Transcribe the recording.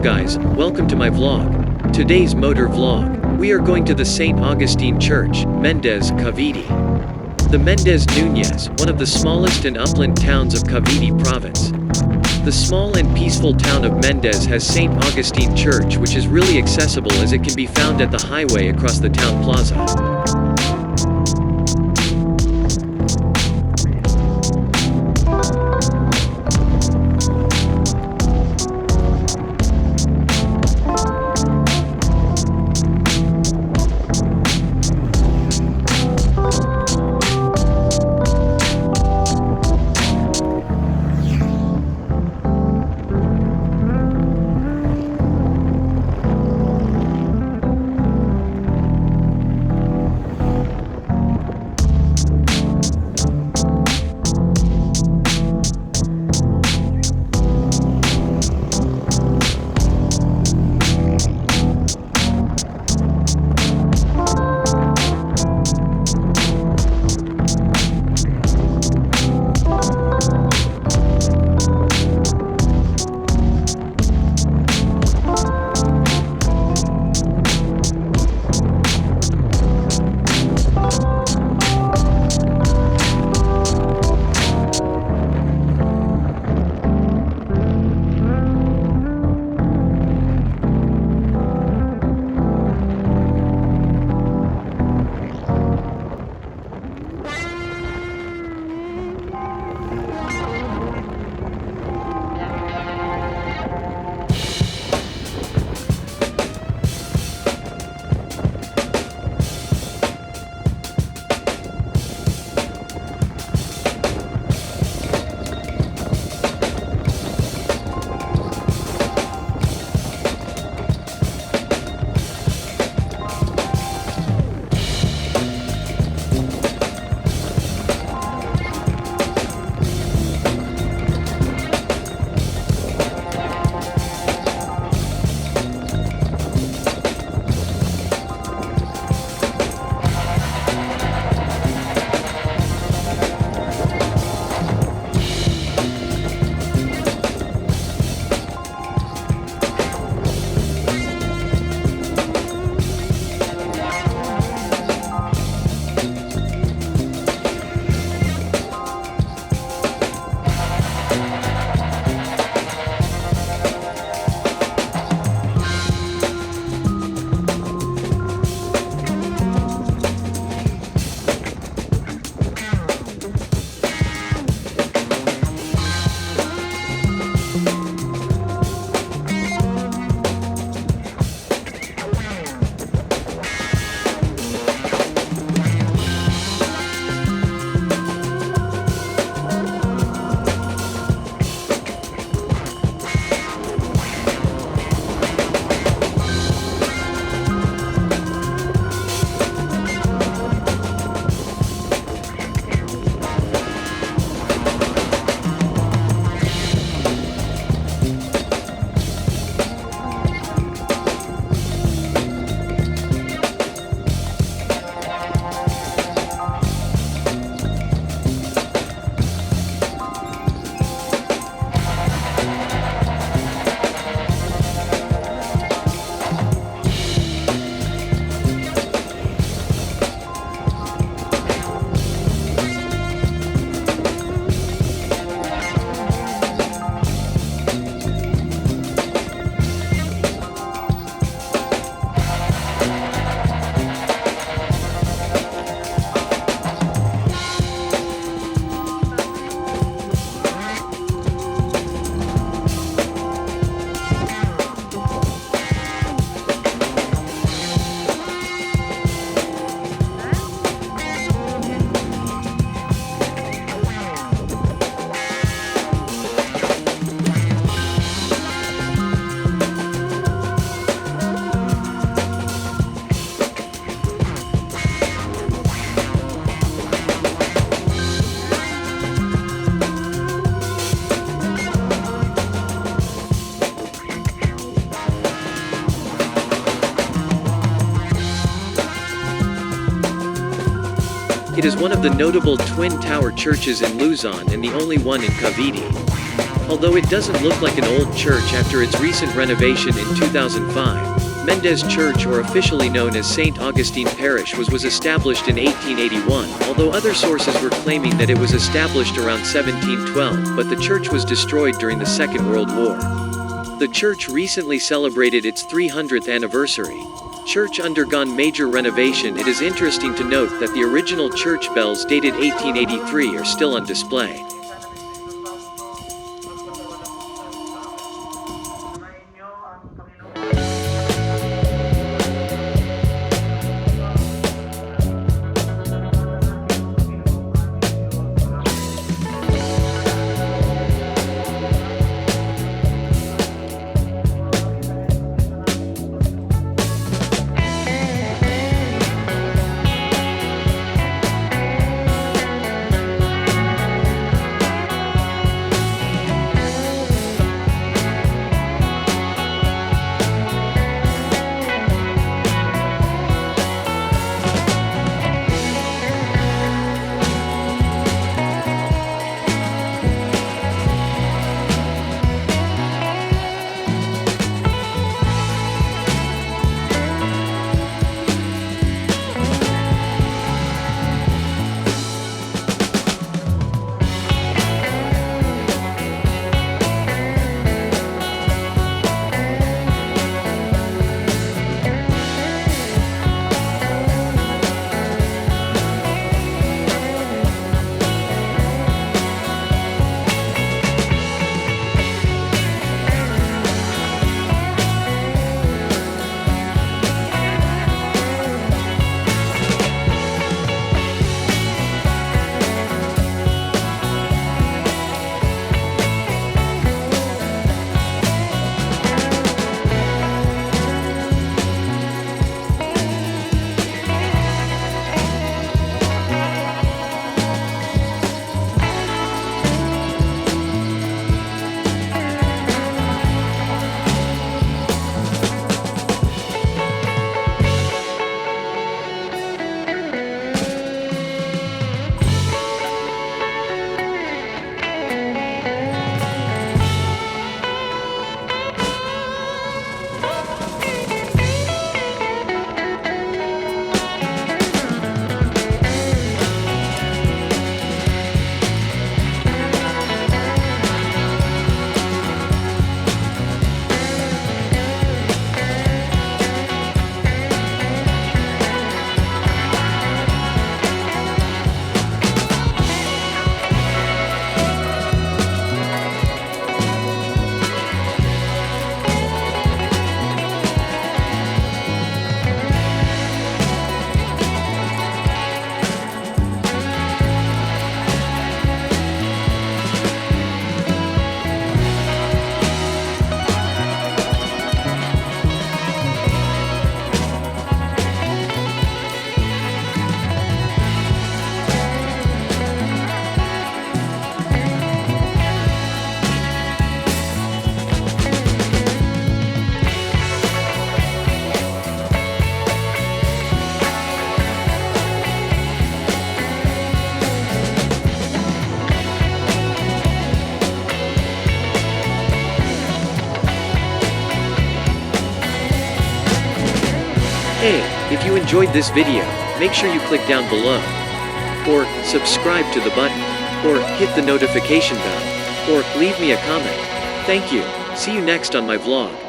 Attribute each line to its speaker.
Speaker 1: guys, welcome to my vlog. Today's motor vlog. We are going to the St. Augustine Church, Mendez, Cavite. The Mendez Nunez, one of the smallest and upland towns of Cavite province. The small and peaceful town of Mendez has St. Augustine Church, which is really accessible as it can be found at the highway across the town plaza. It is one of the notable twin tower churches in Luzon and the only one in Cavite. Although it doesn't look like an old church after its recent renovation in 2005, Mendez Church, or officially known as St. Augustine Parish, was established in 1881, although other sources were claiming that it was established around 1712, but the church was destroyed during the Second World War. The church recently celebrated its 300th anniversary. Church undergone major renovation. It is interesting to note that the original church bells dated 1883 are still on display. Hey, if you enjoyed this video, make sure you click down below, or subscribe to the button, or hit the notification bell, or leave me a comment. Thank you. See you next on my vlog.